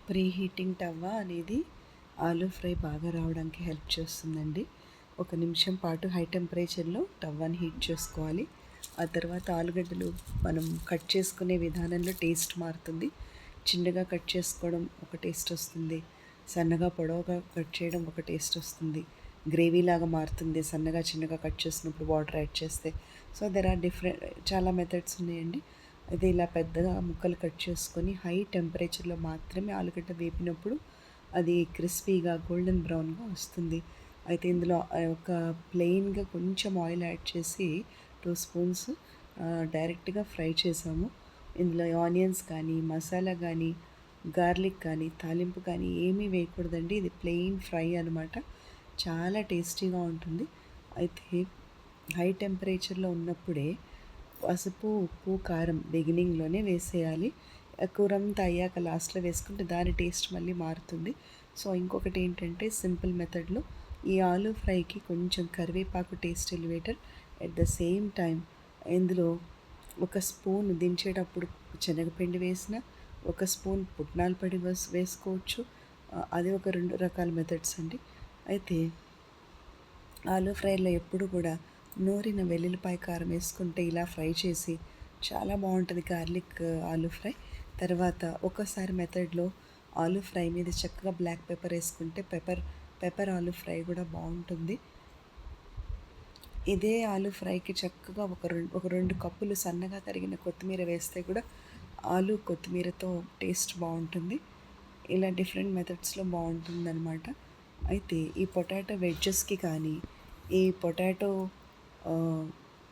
Pre heating టవ్వ అనేది aloo fry బాగా రావడానికి హెల్ప్ చేస్తుందండి. 1 నిమిషం పాటు హై టెంపరేచర్లో టవ్వాని హీట్ చేసుకోవాలి. ఆ తర్వాత ఆలుగడ్డలు మనం కట్ చేసుకునే విధానంలో టేస్ట్ మారుతుంది. చిన్నగా కట్ చేసుకోవడం ఒక టేస్ట్ వస్తుంది, సన్నగా పొడవుగా కట్ చేయడం ఒక టేస్ట్ వస్తుంది, గ్రేవీ లాగా మారుతుంది సన్నగా చిన్నగా కట్ చేసినప్పుడు వాటర్ యాడ్ చేస్తే. సో దెర్ ఆర్ చాలా మెథడ్స్ ఉన్నాయండి. అయితే ఇలా పెద్దగా ముక్కలు కట్ చేసుకొని హై టెంపరేచర్లో మాత్రమే ఆలుగడ్డ వేపినప్పుడు అది క్రిస్పీగా గోల్డెన్ బ్రౌన్గా వస్తుంది. అయితే ఇందులో ఒక ప్లెయిన్గా కొంచెం ఆయిల్ యాడ్ చేసి 2 స్పూన్స్ డైరెక్ట్గా ఫ్రై చేసాము. ఇందులో ఆనియన్స్ కానీ, మసాలా కానీ, గార్లిక్ కానీ, తాలింపు కానీ ఏమీ వేయకూడదండి. ఇది ప్లెయిన్ ఫ్రై అనమాట. చాలా టేస్టీగా ఉంటుంది. అయితే హై టెంపరేచర్లో ఉన్నప్పుడే పసుపు, ఉప్పు, కారం బిగినింగ్లోనే వేసేయాలి. కూరంతా అయ్యాక లాస్ట్లో వేసుకుంటే దాని టేస్ట్ మళ్ళీ మారుతుంది. సో ఇంకొకటి ఏంటంటే సింపుల్ మెథడ్లో ఈ ఆలూ ఫ్రైకి కొంచెం కరివేపాకు taste elevator. At the same time ఇందులో 1 స్పూన్ దించేటప్పుడు శనగపిండి వేసిన, 1 స్పూన్ పుట్నాల పొడి వేసుకోవచ్చు. అది ఒక 2 రకాల మెథడ్స్ అండి. అయితే ఆలూ ఫ్రైలో ఎప్పుడు కూడా నూరిన వెల్లుల్లిపాయ కారం వేసుకుంటే ఇలా ఫ్రై చేసి చాలా బాగుంటుంది గార్లిక్ ఆలూ ఫ్రై. తర్వాత ఒకసారి మెథడ్లో ఆలూ ఫ్రై మీద చక్కగా బ్లాక్ పెప్పర్ వేసుకుంటే పెప్పర్ ఆలూ ఫ్రై కూడా బాగుంటుంది. ఇదే ఆలూ ఫ్రైకి చక్కగా ఒక రెండు కప్పులు సన్నగా తరిగిన కొత్తిమీర వేస్తే కూడా ఆలూ కొత్తిమీరతో టేస్ట్ బాగుంటుంది. ఇలా డిఫరెంట్ మెథడ్స్లో బాగుంటుందన్నమాట. అయితే ఈ పొటాటో వెడ్జెస్కి కానీ, ఈ పొటాటో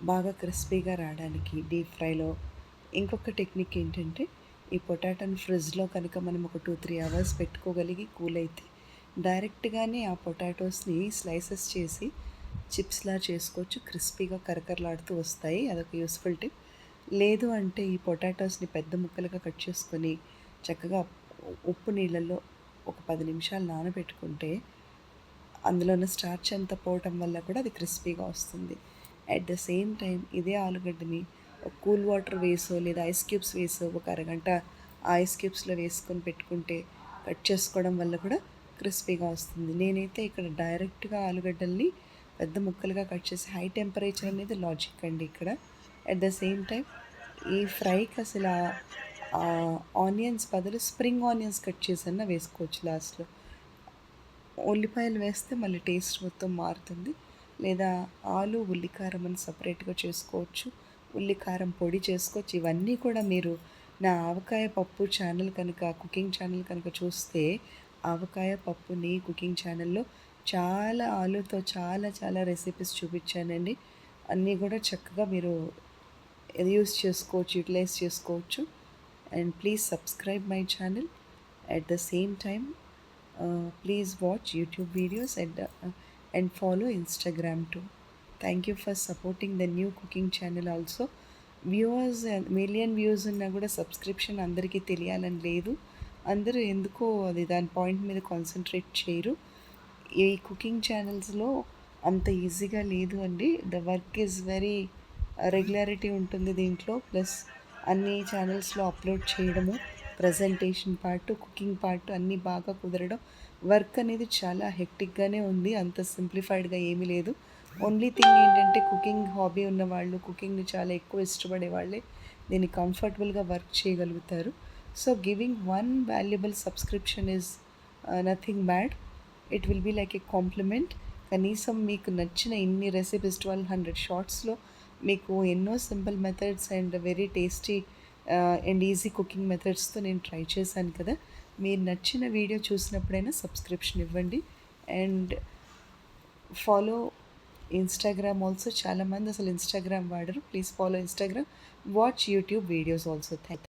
బాగా క్రిస్పీగా రావడానికి డీప్ ఫ్రైలో ఇంకొక టెక్నిక్ ఏంటంటే, ఈ పొటాటోని ఫ్రిడ్జ్లో కనుక మనం ఒక 2-3 అవర్స్ పెట్టుకోగలిగి కూల్ అయితే డైరెక్ట్గానే ఆ పొటాటోస్ని స్లైసెస్ చేసి చిప్స్లా చేసుకోవచ్చు. క్రిస్పీగా కరకరలాడుతూ వస్తాయి. అదొక యూస్ఫుల్ టిప్. లేదు అంటే ఈ పొటాటోస్ని పెద్ద ముక్కలుగా కట్ చేసుకొని చక్కగా ఉప్పు నీళ్ళల్లో ఒక 10 నిమిషాలు నానబెట్టుకుంటే అందులో ఉన్న స్టార్చ్ అంతా పోవటం వల్ల కూడా అది క్రిస్పీగా వస్తుంది. అట్ ద సేమ్ టైం ఇదే ఆలుగడ్డని కూల్ వాటర్ వేసో లేదా ఐస్ క్యూబ్స్ వేసో ఒక అరగంట ఐస్ క్యూబ్స్లో వేసుకొని పెట్టుకుంటే కట్ చేసుకోవడం వల్ల కూడా క్రిస్పీగా వస్తుంది. నేనైతే ఇక్కడ డైరెక్ట్గా ఆలుగడ్డల్ని పెద్ద ముక్కలుగా కట్ చేసి హై టెంపరేచర్ అనేది లాజిక్ అండి ఇక్కడ. అట్ ద సేమ్ టైం ఈ ఫ్రైకి అసలు ఆనియన్స్ బదులు స్ప్రింగ్ ఆనియన్స్ కట్ చేసన్నా వేసుకోవచ్చు లాస్ట్లో. ఉల్లిపాయలు వేస్తే మళ్ళీ టేస్ట్ మొత్తం మారుతుంది. లేదా ఆలు ఉల్లికారం అని సపరేట్గా చేసుకోవచ్చు, ఉల్లికారం పొడి చేసుకోవచ్చు. ఇవన్నీ కూడా మీరు నా ఆవకాయ పప్పు ఛానల్ కనుక, కుకింగ్ ఛానల్ కనుక చూస్తే ఆవకాయ పప్పు నీ కుకింగ్ ఛానల్లో చాలా ఆలుతో చాలా చాలా రెసిపీస్ చూపించానండి. అన్నీ కూడా చక్కగా మీరు యూస్ చేసుకోవచ్చు, యూటిలైజ్ చేసుకోవచ్చు. And please subscribe my channel. At the same time please watch YouTube videos and follow Instagram too. Thank you for supporting the new cooking channel also. Viewers million views ఉన్నా కూడా subscription అందరికీ తెలియాలని లేదు. అందరూ ఎందుకో అది దాని పాయింట్ మీద కాన్సన్ట్రేట్ చేయరు. ఈ కుకింగ్ ఛానల్స్లో అంత ఈజీగా లేదు అండి. The work is very regularity ఉంటుంది దీంట్లో. ప్లస్ అన్ని ఛానల్స్లో అప్లోడ్ చేయడము, ప్రజెంటేషన్ పార్ట్, కుకింగ్ పార్ట్ అన్నీ బాగా కుదరడం. వర్క్ అనేది చాలా హెక్టిక్గానే ఉంది, అంత సింప్లిఫైడ్గా ఏమీ లేదు. ఓన్లీ థింగ్ ఏంటంటే కుకింగ్ హాబీ ఉన్నవాళ్ళు, కుకింగ్ని చాలా ఎక్కువ ఇష్టపడే వాళ్ళే దీన్ని కంఫర్టబుల్గా వర్క్ చేయగలుగుతారు. So giving 1 valuable subscription is nothing bad. It will be like a complement. కనీసం మీకు నచ్చిన ఇన్ని రెసిపీస్ 1200 షార్ట్స్లో మీకు ఎన్నో simple methods and very tasty and easy cooking మెథడ్స్తో నేను ట్రై చేశాను కదా. మీరు నచ్చిన వీడియో చూసినప్పుడైనా సబ్స్క్రిప్షన్ ఇవ్వండి. And follow Instagram also. చాలామంది అసలు ఇన్స్టాగ్రామ్ వాడరు. Please follow Instagram. Watch YouTube videos also. Thank